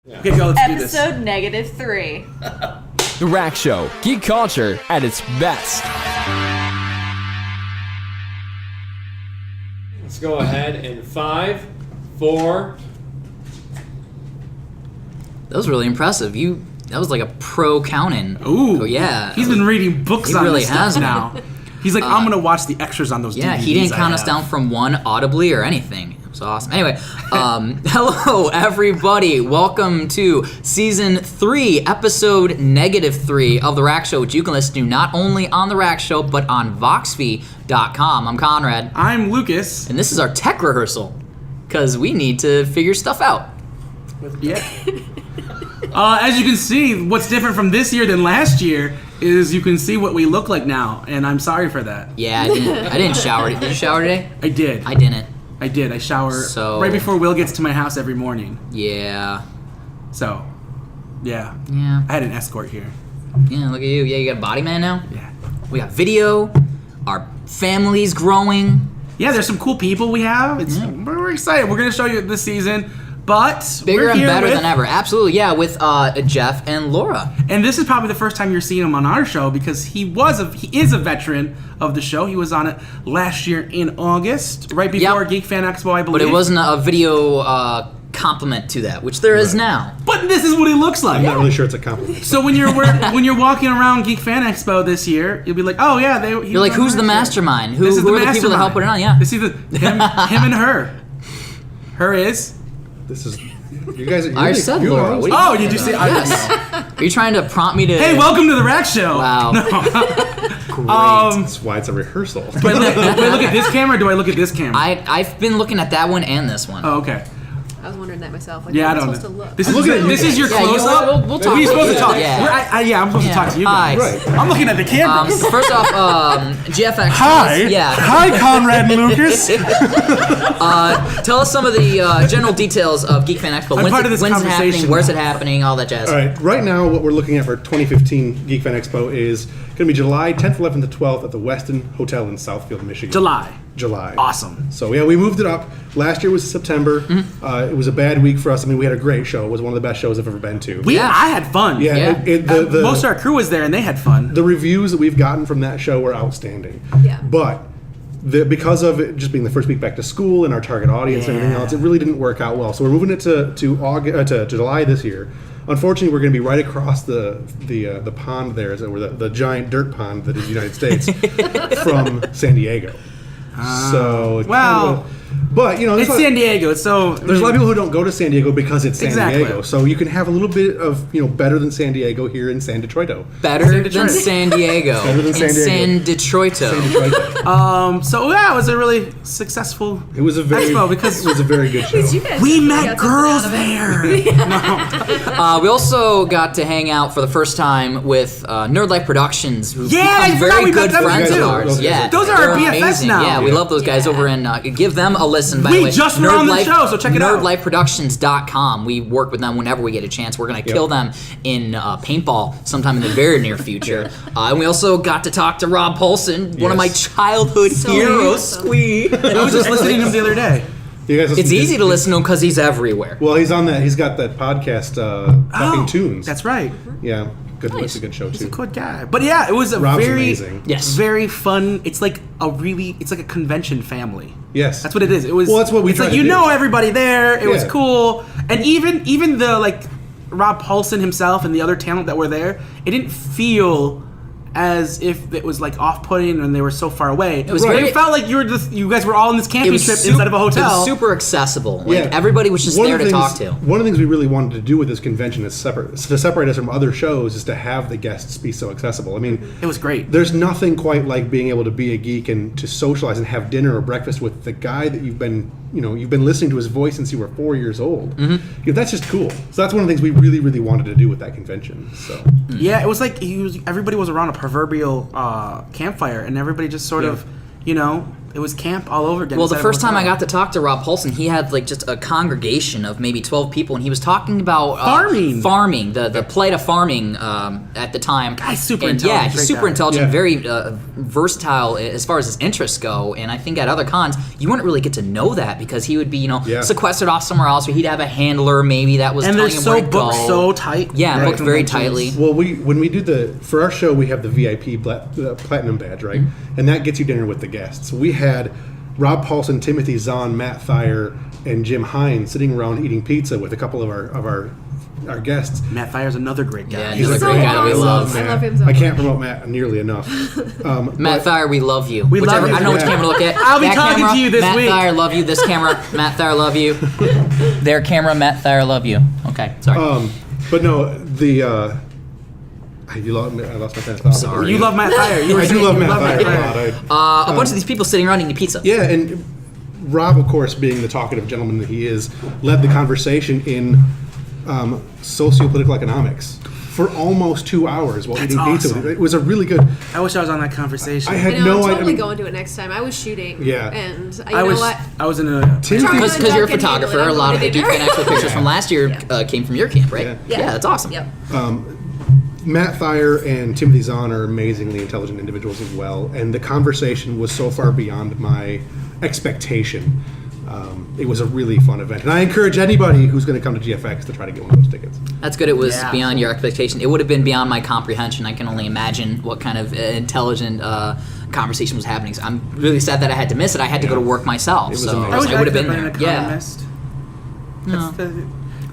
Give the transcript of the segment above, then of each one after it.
Yeah. Okay, go, let's do this. Episode -3. The Rack Show, geek culture at its best. Let's go ahead in 5, 4. That was really impressive. That was like a pro counting. Ooh. Oh, yeah. He's been reading books on really this stuff has now. He's like, I'm going to watch the extras on those DVDs. Yeah, he didn't count us down from 1 audibly or anything. It was awesome. Anyway, hello, everybody. Welcome to Season 3, Episode -3 of The Rack Show, which you can listen to not only on The Rack Show, but on VoxVii.com. I'm Conrad. I'm Lucas. And this is our tech rehearsal, because we need to figure stuff out. Yeah. As you can see, what's different from this year than last year is you can see what we look like now, and I'm sorry for that. Yeah, I didn't shower. Did you shower today? I did. I didn't. I did. I shower right before Will gets to my house every morning. Yeah. So, yeah. Yeah. I had an escort here. Yeah, look at you. Yeah, you got a body man now? Yeah. We got video. Our family's growing. Yeah, there's some cool people we have. We're excited. We're going to show you this season. But bigger we're and here better than ever. Absolutely, yeah, with Jeff and Laura. And this is probably the first time you're seeing him on our show because he is a veteran of the show. He was on it last year in August, right before Geek Fan Expo, I believe. But it wasn't a video compliment to that, which there is now. But this is what he looks like. I'm not really sure it's a compliment. So when you're walking around Geek Fan Expo this year, you'll be like, oh yeah, you're like, who's the mastermind? Who are the people that help put it on? Yeah. This is him and her. Her is. This is you guys. I said Laura. Oh, did you see? Yes. Are you trying to prompt me to? Hey, welcome to the Rack Show. Wow. No. Great. That's why it's a rehearsal. Do I look at this camera or do I look at this camera? I've been looking at that one and this one. Oh, okay. I was wondering that myself. Like, Yeah, I how am don't supposed know. to look? This is your close-up? We'll talk. We're supposed to talk. Yeah. I'm supposed to talk to you guys. Right. I'm looking at the camera. First off, GFX. Hi. Yeah. Hi, Conrad Lucas. Tell us some of the general details of Geek Fan Expo. When's it happening? Where's it happening? All that jazz. All right. Right now, what we're looking at for 2015 Geek Fan Expo is going to be July 10th, 11th, and 12th at the Westin Hotel in Southfield, Michigan. July. Awesome. So yeah, we moved it up. Last year was September. Mm-hmm. It was a bad week for us. I mean, we had a great show. It was one of the best shows I've ever been to. I had fun. Yeah. Most of our crew was there, and they had fun. The reviews that we've gotten from that show were outstanding. Yeah. But because of it just being the first week back to school and our target audience and everything else, it really didn't work out well. So we're moving it to August to July this year. Unfortunately, we're going to be right across the pond there, or the giant dirt pond that is the United States from San Diego. So but you know, it's San Diego. So there's a lot of people who don't go to San Diego because it's San Diego. So you can have a little bit of better than San Diego here in San Detroito. Better than San Diego. Better than San Diego. San Detroito. So yeah, it was a really successful. It was a very expo because it was a very good show. We met girls there. We also got to hang out for the first time with Nerd Life Productions, who've become very good friends of ours. Yeah, those are our BFFs now. Yeah, we love those guys over in. Give them a listen. By the way, we just were on the show, so check it out. NerdLifeProductions.com. We work with them whenever we get a chance. We're gonna kill them in paintball sometime in the very near future. And we also got to talk to Rob Paulson, one of my childhood heroes. Squee. I was just listening to him the other day. It's easy to listen to him because he's everywhere. Well, he's on that. He's got that podcast, Talking Tunes. That's right. Yeah, good. Nice. That's a good show too. He's a good guy. But yeah, it was a Rob's amazing. Very fun. It's like a convention family. Yes, that's what it is. It was. Well, that's what we. It's like everybody there. It was cool, and even the Rob Paulson himself and the other talent that were there. It didn't feel as if it was off-putting and they were so far away. It was it felt like you guys were all in this camping trip inside of a hotel. It was super accessible. Everybody was just there to talk to. One of the things we really wanted to do with this convention is to separate us from other shows is to have the guests be so accessible. I mean, it was great. There's nothing quite like being able to be a geek and to socialize and have dinner or breakfast with the guy that you've been listening to his voice since you were 4 years old. Mm-hmm. That's just cool. So that's one of the things we really, really wanted to do with that convention. So yeah, it was everybody was around a proverbial campfire, and everybody just sort of, It was camp all over again. Well, the inside of a first time I hotel. got to talk to Rob Paulson, he had like just a congregation of maybe 12 people, and he was talking about farming, the plight of farming at the time. Guy's super and intelligent. Yeah, he's Great super guy. intelligent, Yeah. very versatile as far as his interests go. And I think at other cons, you wouldn't really get to know that because he would be, sequestered off somewhere else, or he'd have a handler maybe that was And they're telling him where so to booked go. so tight. Yeah, Right. booked very tightly. Well, when we do for our show, we have the VIP platinum badge, right? Mm-hmm. And that gets you dinner with the guests. We had Rob Paulson, Timothy Zahn, Matt Thayer, and Jim Hines sitting around eating pizza with a couple of our guests. Matt Thyer's another great guy. Yeah, He's he's a so great guy that we awesome. love. I love him so I can't much. promote Matt nearly enough. Matt Thayer, we love you. We Whichever, love you. I don't know which Yeah. camera to look at. I'll be That talking camera, to you this Matt week. Thayer, love you. This camera, Matt Thayer, love you. Their camera, Matt Thayer, love you. Okay, sorry. But no, I lost my train of thought. Sorry. You love Matt Thayer. You were I do saying love you Matt Thayer Thayer. a lot. A bunch of these people sitting around eating pizza. Yeah, and Rob, of course, being the talkative gentleman that he is, led the conversation in socio-political economics for almost 2 hours while eating pizza. awesome. It was a really good. I wish I was on that conversation. I I had know, no I'm idea. totally going to it next time. I was shooting. Yeah. And you I know was what? I was in a Timothy- Because you're a photographer, a lot of the Geek actual pictures from last year came from your camp, right? Yeah. That's awesome. Yep. Matt Thayer and Timothy Zahn are amazingly intelligent individuals as well, and the conversation was so far beyond my expectation. It was a really fun event, and I encourage anybody who's going to come to GFX to try to get one of those tickets. That's good. It was Yeah. beyond your expectation. It would have been beyond my comprehension. I can only imagine what kind of intelligent conversation was happening. So I'm really sad that I had to miss it. I had to go to work myself. was so amazing. I wish I would have been an there. Yeah. economist. No.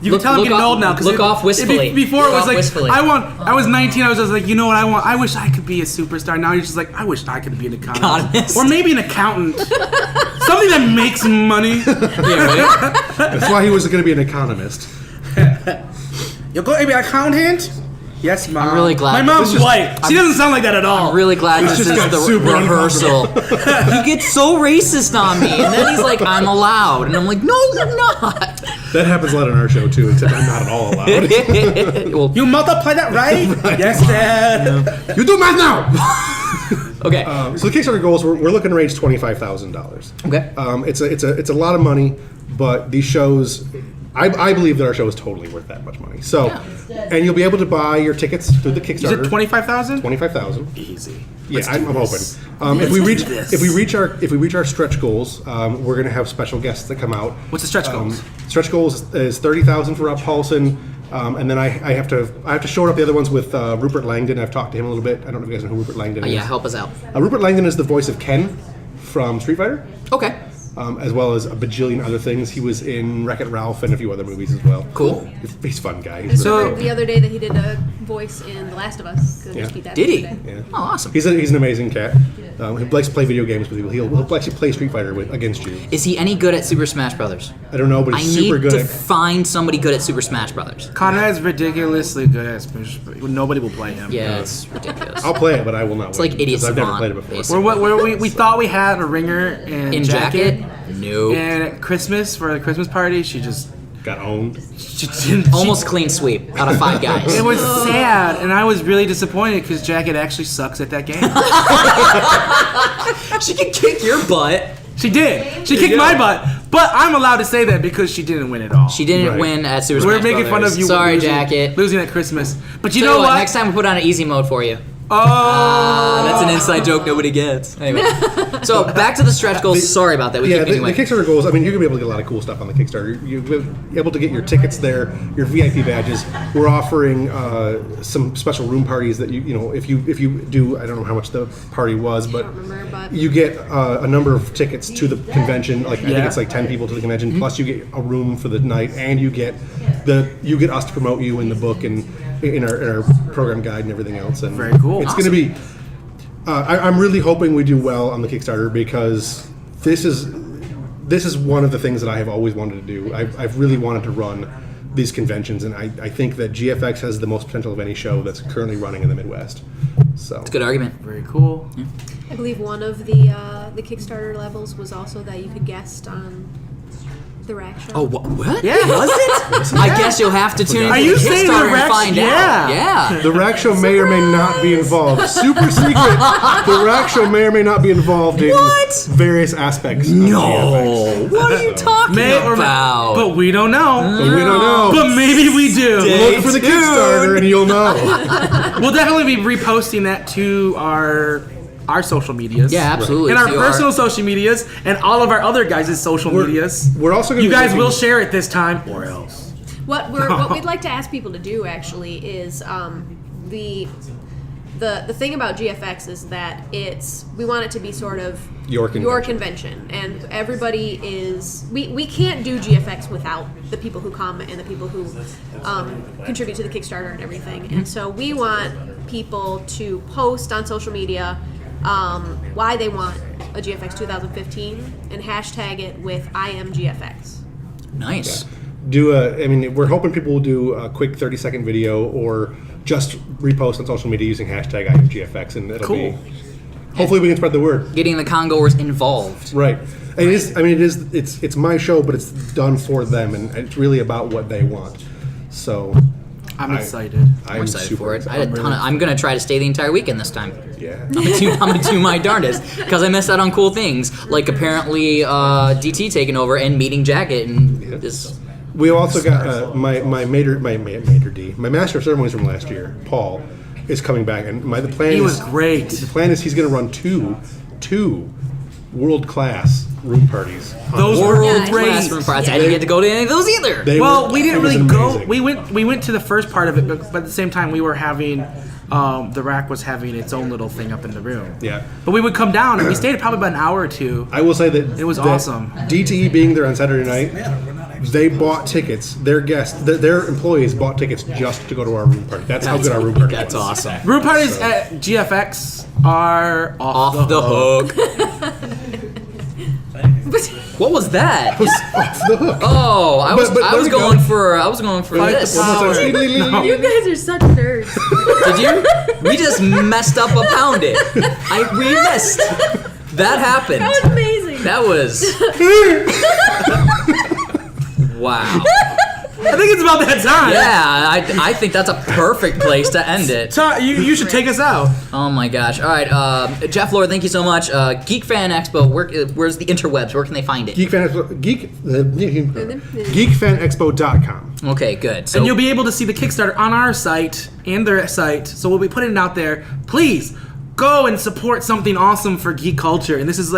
You Look- can tell I'm look getting off- old now. 'Cause look off wistfully. Before Look it was off like wistfully. I was 19. I was just like, you know what I want? I wish I could be a superstar. Now you're just like, I wish I could be an economist, Economist. or maybe an accountant, something that makes money. Yeah, right? That's why he was going to be an economist. You're going to be an accountant? Yes, mom. I'm really glad- My mom's This is- white. She doesn't sound like that at all. I'm really glad this just is got the super rehearsal. He gets so racist on me, and then he's like, "I'm allowed," and I'm like, "No, you're not." That happens a lot on our show too, except I'm not at all allowed. Well, You multiply that right? Yes, Dad. You do math now. okay. So the Kickstarter goals, we're looking to raise $25,000. Okay. It's a lot of money, but these shows, I believe that our show is totally worth that much money. So, and you'll be able to buy your tickets through the Is Kickstarter. it 25,000? 25,000. Easy. Yeah, Let's I'm do hoping. this. If we reach our stretch goals, we're going to have special guests that come out. What's the stretch goals? Stretch goals is 30,000 for Rob Paulson, and then I have to shore up the other ones with Rupert Langdon. I've talked to him a little bit. I don't know if you guys know who Rupert Langdon is. Yeah, help us out. Rupert Langdon is the voice of Ken from Street Fighter, Okay. as well as a bajillion other things. He was in Wreck-It Ralph and a few other movies as well. Cool. He's a fun guy. I He's, So- heard the other day that he did a voice in The Last of Us. Yeah. Did he? Yeah. Oh, awesome. he's an amazing cat. He likes to play video games with you. He'll actually play Street Fighter against you. Is he any good at Super Smash Brothers? I don't know, but I he's super need good to at. find somebody good at Super Smash Brothers. Conrad's ridiculously good at Smash. Nobody will play him. Yeah, it's ridiculous. I'll play it, but I will not. It's like Idiot I've never Savant, played it before. basically. We thought we had a ringer In jacket? No. And at Christmas, for the Christmas party, she just Got owned. she didn't. Almost clean sweep out of 5 guys. It was sad, and I was really disappointed because Jacket actually sucks at that game. She can kick your butt. She did. She kicked my butt, but I'm allowed to say that because she didn't win at all. She didn't Right. win at Super We're Smash making fun Brothers. of you. Sorry, losing, Jacket. losing at Christmas, but you Tell know you what? Next time we put on an easy mode for you. Oh, That's an inside joke nobody gets. Anyway, so back to the stretch goals. Sorry about that. We Yeah, keep the anyway. Kickstarter goals. I mean, you're gonna be able to get a lot of cool stuff on the Kickstarter. You'll be able to get your tickets there, your VIP badges. We're offering some special room parties that you know if you do. I don't know how much the party was, but don't remember, but- you get a number of tickets to the convention. Like I think Yeah. it's like 10 people to the convention. Plus you get a room for the night, and you get us to promote you in the book and in our program guide and everything else. And Very cool. It's going to be. I'm really hoping we do well on the Kickstarter because this is one of the things that I have always wanted to do. I've really wanted to run these conventions, and I think that GFX has the most potential of any show that's currently running in the Midwest. So Good argument. very cool. I believe one of the Kickstarter levels was also that you could guest on The Rack Show. Oh, what? Yeah, was it? I guess you'll have to tune in Are to you the saying Kickstarter the Rack- and find yeah. out. Yeah. The Rack Show may or may not be involved. Super secret. The Rack Show may or may not be involved in What? various aspects. Of No. GFX. What are you talking about? But we don't know. But we don't know. But maybe we do. Look for the tuned. Kickstarter and you'll know. We'll definitely be reposting that to our social medias. Yeah, absolutely. And our To personal social medias and all of our other guys' social medias. We're also going You to guys will share it this time, or else. What we'd like to ask people to do actually is the thing about GFX is that we want it to be sort of Your convention, and everybody is we can't do GFX without the people who come and the people who contribute to the Kickstarter and everything. And so we want people to post on social media why they want a GFX 2015 and hashtag it with IMGFX. Nice. We're hoping people will do a quick 30-second video or just repost on social media using hashtag IMGFX, and it'll be. Hopefully, we can spread the word. Getting the Congoers involved. Right. And it's my show, but it's done for them, and it's really about what they want. So I'm excited. I'm excited for it. I'm gonna try to stay the entire weekend this time. Yeah. I'm gonna do my darndest because I missed out on cool things like apparently DT taking over and meeting Jacket and this. We also got my Mater D, my Master of Ceremonies from last year, Paul, is coming back, and the plan He is was great. The plan is he's going to run two world-class room parties. Those were World great. classroom parties. I didn't get to go to any of those either. We didn't it was really go. amazing. We went to the first part of it, but at the same time, we were having. The Rack was having its own little thing up in the room. Yeah. But we would come down and we stayed probably about an hour or two. I will say that It was that awesome. DTE being there on Saturday night, they bought tickets. Their guests, their employees bought tickets just to go to our room party. That's how good our room party was. That's awesome. Room parties at GFX are Off the hook. What was that? Off the hook. Oh, I was But I there was we go. going for this. One more time. You guys are such nerds. Did you? We just messed up a pounded. We missed. That happened. That was amazing. That was. Wow. I think it's about that time. Yeah, I think that's a perfect place to end it. So you should take us out. Oh my gosh. All right, Jeff Lord, thank you so much. Geek Fan Expo, where's the interwebs? Where can they find it? Geekfanexpo.com. Okay, good. So And you'll be able to see the Kickstarter on our site and their site. So we'll be putting it out there. Please go and support something awesome for geek culture. And this is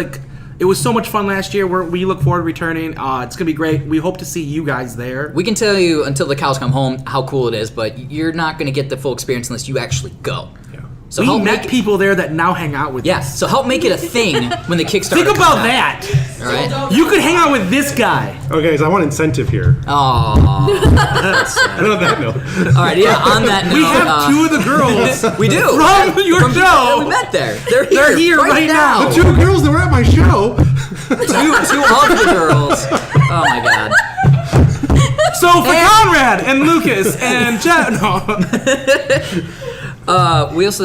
it was so much fun last year. We look forward to returning. It's going to be great. We hope to see you guys there. we can tell you until the cows come home how cool it is, but you're not going to get the full experience unless you actually go. Yeah. So We help met make people there that now hang out with yeah. us. So help make it a thing when the Kickstarter. Think comes about out. that. All right. You could hang out with this guy. Okay, guys, I want incentive here. Oh. And on that note, All right. Yeah. On that note, We have two of the girls we do from your show. We met there. They're here right now. two girls that were at my show. Two of the girls. Oh my god. So for Conrad and Lucas and Jeff. No.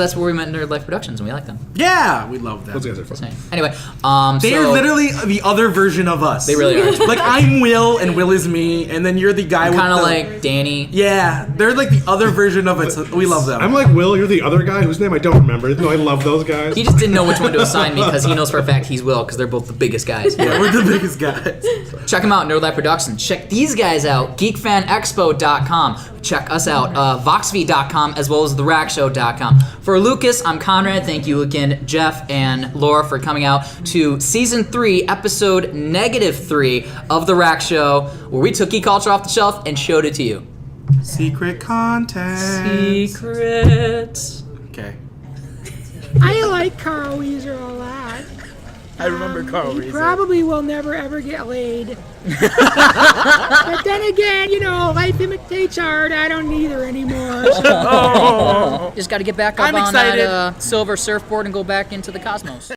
That's where we met Nerd Life Productions, and we like them. Yeah, we love them. Those guys are fun. Anyway, They're so literally the other version of us. they really are. Like I'm Will and Will is me, and then you're the guy with Kind of the- like Danny. Yeah, they're like the other version of it. So we love them. I'm like Will, you're the other guy whose name I don't remember, even though I love those guys. He just didn't know which one to assign me because he knows for a fact he's Will because they're both the biggest guys. Yeah, we're the biggest guys. Check them out, Nerd Life Productions. Check these guys out, geekfanexpo.com. Check us out, VoxVii.com, as well as therackshow.com. For Lucas, I'm Conrad. Thank you again, Jeff and Laura, for coming out to Season 3, Episode -3 of The Rack Show, where we took geek culture off the shelf and showed it to you. Secret content. Secrets. Okay. I like Carl Weezer a lot. I remember Carl He Reeser. probably will never ever get laid. But then again, life imitates art. I don't need her anymore. So. Just got to get back up I'm on excited. that silver surfboard and go back into the cosmos.